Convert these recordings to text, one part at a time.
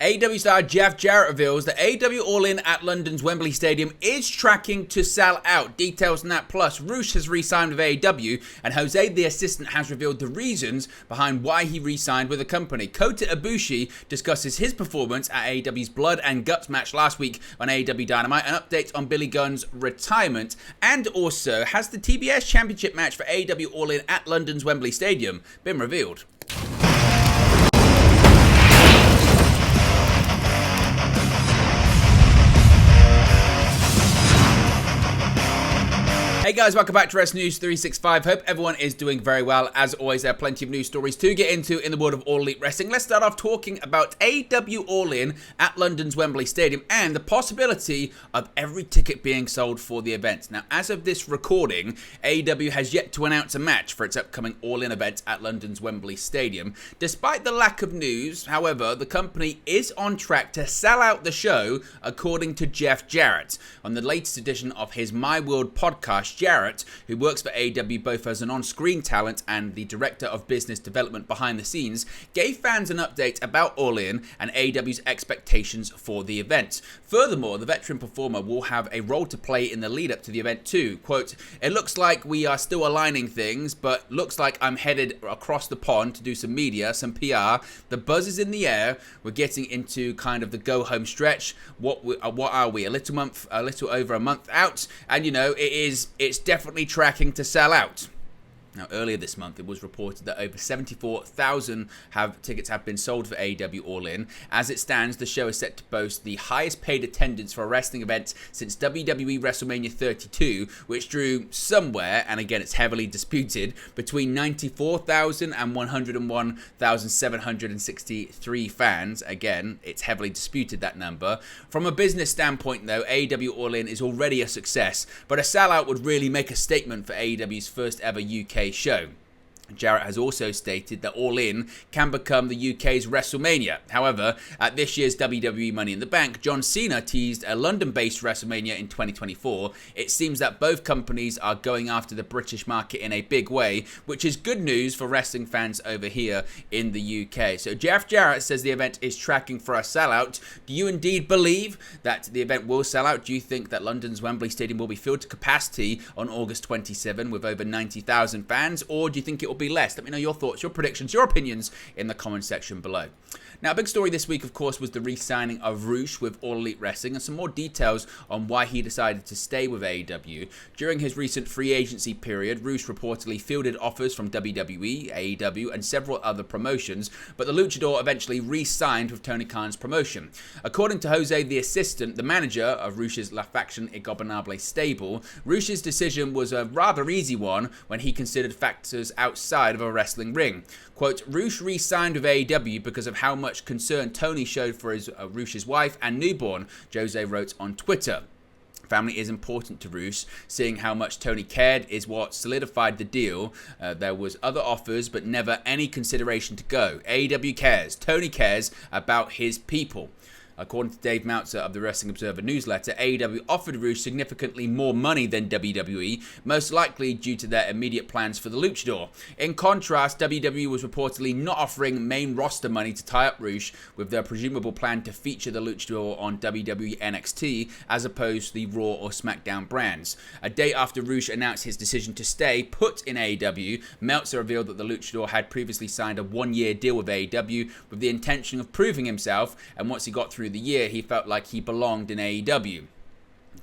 AEW star Jarrett reveals that AEW All In at London's Wembley Stadium is tracking to sell out. Details on that, plus Roosh has re-signed with AEW, and Jose, the assistant, has revealed the reasons behind why he re-signed with the company. Kota Ibushi discusses his performance at AEW's Blood and Guts match last week on AEW Dynamite, an update on Billy Gunn's retirement, and also has the TBS Championship match for AEW All In at London's Wembley Stadium been revealed. Hey guys, welcome back to Wrestling News 365. Hope everyone is doing very well. As always, there are plenty of news stories to get into in the world of All Elite Wrestling. Let's start off talking about AEW All In at London's Wembley Stadium and the possibility of every ticket being sold for the event. Now, as of this recording, AEW has yet to announce a match for its upcoming All In event at London's Wembley Stadium. Despite the lack of news, however, the company is on track to sell out the show, according to Jarrett. On the latest edition of his My World podcast, Jarrett, who works for AEW both as an on-screen talent and the director of business development behind the scenes, gave fans an update about All In and AEW's expectations for the event. Furthermore, the veteran performer will have a role to play in the lead-up to the event too. Quote, "It looks like we are still aligning things, but looks like I'm headed across the pond to do some media, some PR. The buzz is in the air. We're getting into kind of the go-home stretch. What are we? A little over a month out, and you know, it's definitely tracking to sell out." Now, earlier this month, it was reported that over 74,000 tickets have been sold for AEW All In. As it stands, the show is set to boast the highest paid attendance for a wrestling event since WWE WrestleMania 32, which drew somewhere, and again it's heavily disputed, between 94,000 and 101,763 fans. Again, it's heavily disputed, that number. From a business standpoint, though, AEW All In is already a success, but a sellout would really make a statement for AEW's first ever UK show. Jarrett has also stated that All In can become the UK's WrestleMania. However, at this year's WWE Money in the Bank, John Cena teased a London-based WrestleMania in 2024. It seems that both companies are going after the British market in a big way, which is good news for wrestling fans over here in the UK. So Jarrett says the event is tracking for a sellout. Do you indeed believe that the event will sell out? Do you think that London's Wembley Stadium will be filled to capacity on August 27 with over 90,000 fans, or do you think it will be less? Let me know your thoughts, your predictions, your opinions in the comment section below. Now, a big story this week, of course, was the re-signing of Roosh with All Elite Wrestling, and some more details on why he decided to stay with AEW. During his recent free agency period, Roosh reportedly fielded offers from WWE, AEW, and several other promotions, but the Luchador eventually re-signed with Tony Khan's promotion. According to Jose, the assistant, the manager of Roosh's La Faction Ingobernable stable, Roosh's decision was a rather easy one when he considered factors outside of a wrestling ring. Quote, "Roosh re-signed with AEW because of how much concern Tony showed for his Roosh's wife and newborn," Jose wrote on Twitter. "Family is important to Roosh. Seeing how much Tony cared is what solidified the deal. There was other offers, but never any consideration to go. AEW cares. Tony cares about his people." According to Dave Meltzer of the Wrestling Observer newsletter, AEW offered Roosh significantly more money than WWE, most likely due to their immediate plans for the Luchador. In contrast, WWE was reportedly not offering main roster money to tie up Roosh, with their presumable plan to feature the Luchador on WWE NXT as opposed to the Raw or SmackDown brands. A day after Roosh announced his decision to stay put in AEW, Meltzer revealed that the Luchador had previously signed a one-year deal with AEW with the intention of proving himself, and once he got through the year, he felt like he belonged in AEW.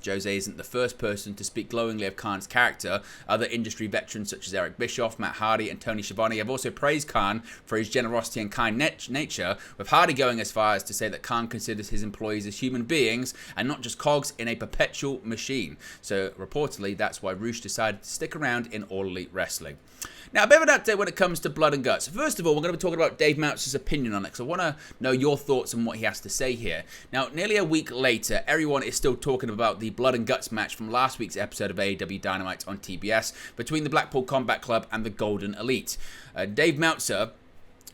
Jose isn't the first person to speak glowingly of Khan's character. Other industry veterans such as Eric Bischoff, Matt Hardy, and Tony Schiavone have also praised Khan for his generosity and kind nature, with Hardy going as far as to say that Khan considers his employees as human beings and not just cogs in a perpetual machine. So reportedly, that's why Roosh decided to stick around in All Elite Wrestling. Now, a bit of an update when it comes to Blood and Guts. First of all, we're going to be talking about Dave Meltzer's opinion on it, because I want to know your thoughts on what he has to say here. Now, nearly a week later, everyone is still talking about the Blood and Guts match from last week's episode of AEW Dynamite on TBS between the Blackpool Combat Club and the Golden Elite. Dave Meltzer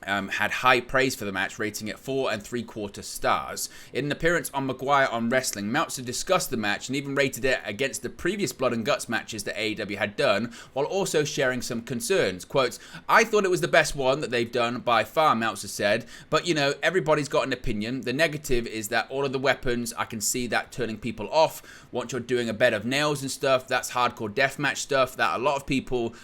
had high praise for the match, rating it 4 3/4 stars. In an appearance on Maguire on Wrestling, Meltzer discussed the match and even rated it against the previous Blood and Guts matches that AEW had done, while also sharing some concerns. Quote, "I thought it was the best one that they've done by far," Meltzer said, "but you know, everybody's got an opinion. The negative is that all of the weapons, I can see that turning people off. Once you're doing a bed of nails and stuff, that's hardcore deathmatch stuff that a lot of people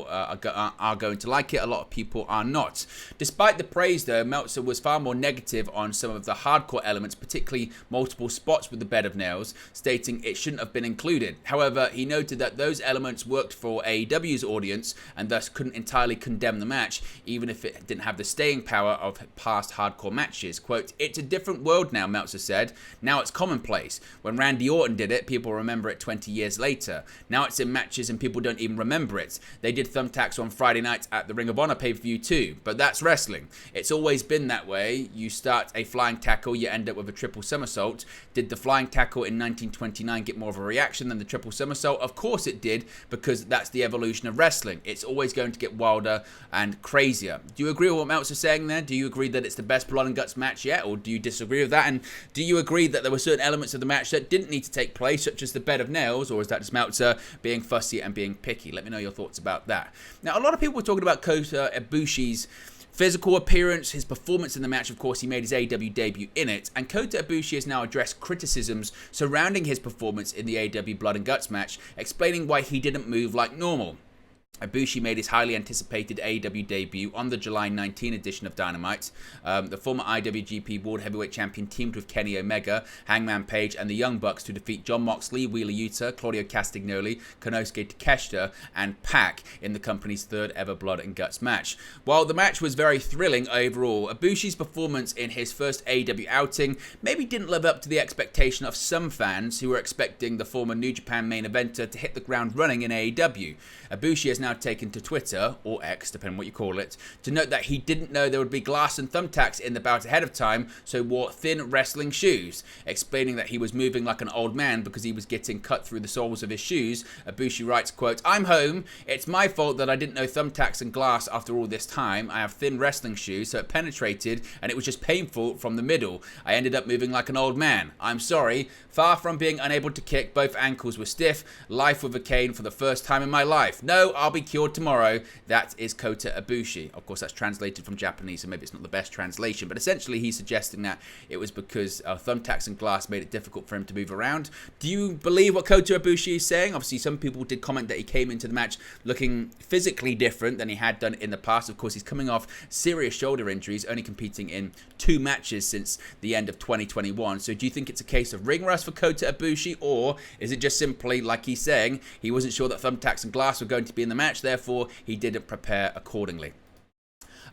are going to like it, a lot of people are not." Despite the praise though, Meltzer was far more negative on some of the hardcore elements, particularly multiple spots with the bed of nails, stating it shouldn't have been included. However, he noted that those elements worked for AEW's audience and thus couldn't entirely condemn the match, even if it didn't have the staying power of past hardcore matches. Quote, "It's a different world now," Meltzer said. "Now it's commonplace. When Randy Orton did it, people remember it 20 years later. Now it's in matches and people don't even remember it. They did thumbtacks on Friday night at the Ring of Honor pay-per-view too, but that's wrestling. It's always been that way. You start a flying tackle, you end up with a triple somersault. Did the flying tackle in 1929 get more of a reaction than the triple somersault? Of course it did, because that's the evolution of wrestling. It's always going to get wilder and crazier." Do you agree with what Meltzer's saying there? Do you agree that it's the best Blood and Guts match yet, or do you disagree with that? And do you agree that there were certain elements of the match that didn't need to take place, such as the bed of nails, or is that just Meltzer being fussy and being picky? Let me know your thoughts about that. Now, a lot of people were talking about Kota Ibushi's physical appearance, his performance in the match. Of course, he made his AEW debut in it, and Kota Ibushi has now addressed criticisms surrounding his performance in the AEW Blood and Guts match, explaining why he didn't move like normal. Ibushi made his highly anticipated AEW debut on the July 19 edition of Dynamite. The former IWGP World Heavyweight Champion teamed with Kenny Omega, Hangman Page, and the Young Bucks to defeat Jon Moxley, Wheeler Yuta, Claudio Castagnoli, Konosuke Takeshita, and Pac in the company's third ever Blood and Guts match. While the match was very thrilling overall, Ibushi's performance in his first AEW outing maybe didn't live up to the expectation of some fans who were expecting the former New Japan main eventer to hit the ground running in AEW. Ibushi has now taken to Twitter, or X, depending on what you call it, to note that he didn't know there would be glass and thumbtacks in the bout ahead of time, so wore thin wrestling shoes. Explaining that he was moving like an old man because he was getting cut through the soles of his shoes, Ibushi writes, quote, "I'm home. It's my fault that I didn't know thumbtacks and glass after all this time. I have thin wrestling shoes, so it penetrated and it was just painful from the middle. I ended up moving like an old man. I'm sorry. Far from being unable to kick, both ankles were stiff. Life with a cane for the first time in my life. No, I'll be cured tomorrow." That is Kota Ibushi. Of course, that's translated from Japanese, so maybe it's not the best translation, but essentially he's suggesting that it was because thumbtacks and glass made it difficult for him to move around. Do you believe what Kota Ibushi is saying? Obviously, some people did comment that he came into the match looking physically different than he had done in the past. Of course, he's coming off serious shoulder injuries, only competing in 2 matches since the end of 2021. So do you think it's a case of ring rust for Kota Ibushi, or is it just simply, like he's saying, he wasn't sure that thumbtacks and glass were going to be in the match, therefore he didn't prepare accordingly?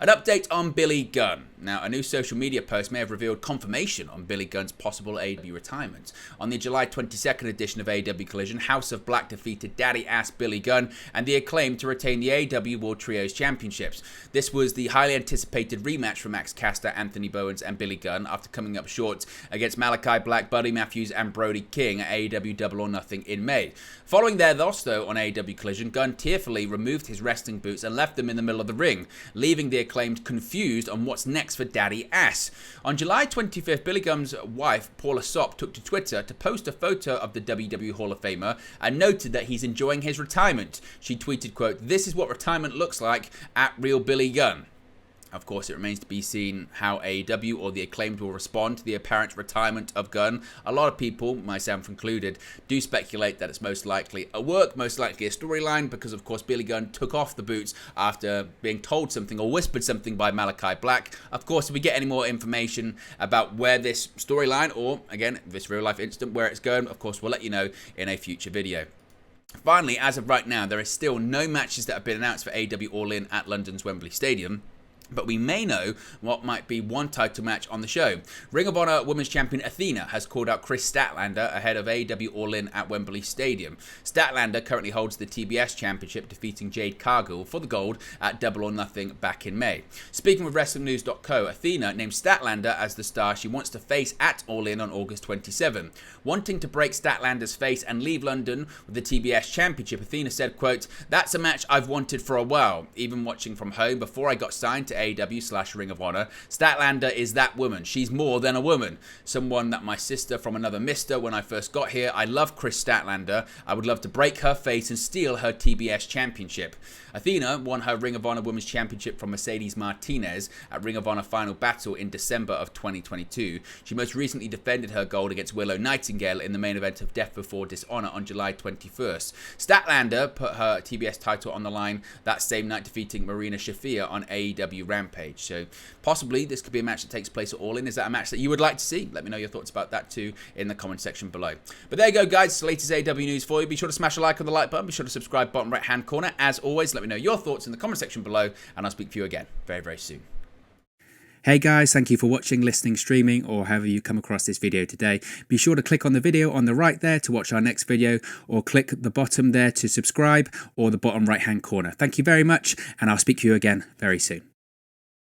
An update on Billy Gunn. Now, a new social media post may have revealed confirmation on Billy Gunn's possible AEW retirement. On the July 22nd edition of AEW Collision, House of Black defeated Daddy Ass Billy Gunn and the Acclaim to retain the AEW World Trios Championships. This was the highly anticipated rematch for Max Caster, Anthony Bowens, and Billy Gunn after coming up short against Malachi Black, Buddy Matthews, and Brody King at AEW Double or Nothing in May. Following their loss, though, on AEW Collision, Gunn tearfully removed his wrestling boots and left them in the middle of the ring, leaving the Acclaimed confused on what's next for Daddy Ass. On July 25th, Billy Gunn's wife, Paula Sopp, took to Twitter to post a photo of the WWE Hall of Famer and noted that he's enjoying his retirement. She tweeted, quote, "This is what retirement looks like at Real Billy Gunn." Of course, it remains to be seen how AEW or the Acclaimed will respond to the apparent retirement of Gunn. A lot of people, myself included, do speculate that it's most likely a work, most likely a storyline, because of course Billy Gunn took off the boots after being told something or whispered something by Malachi Black. Of course, if we get any more information about where this storyline, or again, this real life incident, where it's going, of course, we'll let you know in a future video. Finally, as of right now, there is still no matches that have been announced for AEW All In at London's Wembley Stadium, but we may know what might be one title match on the show. Ring of Honor Women's Champion Athena has called out Chris Statlander ahead of AEW All In at Wembley Stadium. Statlander currently holds the TBS Championship, defeating Jade Cargill for the gold at Double or Nothing back in May. Speaking with WrestlingNews.co, Athena named Statlander as the star she wants to face at All In on August 27. Wanting to break Statlander's face and leave London with the TBS Championship, Athena said, quote, "That's a match I've wanted for a while, even watching from home before I got signed to AEW/Ring of Honor. Statlander is that woman. She's more than a woman. Someone that my sister from another mister when I first got here. I love Chris Statlander. I would love to break her face and steal her TBS championship. Athena won her Ring of Honor Women's Championship from Mercedes Martinez at Ring of Honor Final Battle in December of 2022. She most recently defended her gold against Willow Nightingale in the main event of Death Before Dishonor on July 21st. Statlander put her TBS title on the line that same night, defeating Marina Shafir on AEW Rampage. So possibly this could be a match that takes place at All In. Is that a match that you would like to see? Let me know your thoughts about that too in the comment section below. But there you go, guys. It's the latest AEW news for you. Be sure to smash a like on the like button. Be sure to subscribe bottom right hand corner. As always, let me know your thoughts in the comment section below, and I'll speak to you again very, very soon. Hey guys, thank you for watching, listening, streaming, or however you come across this video today. Be sure to click on the video on the right there to watch our next video, or click the bottom there to subscribe, or the bottom right hand corner. Thank you very much, and I'll speak to you again very soon.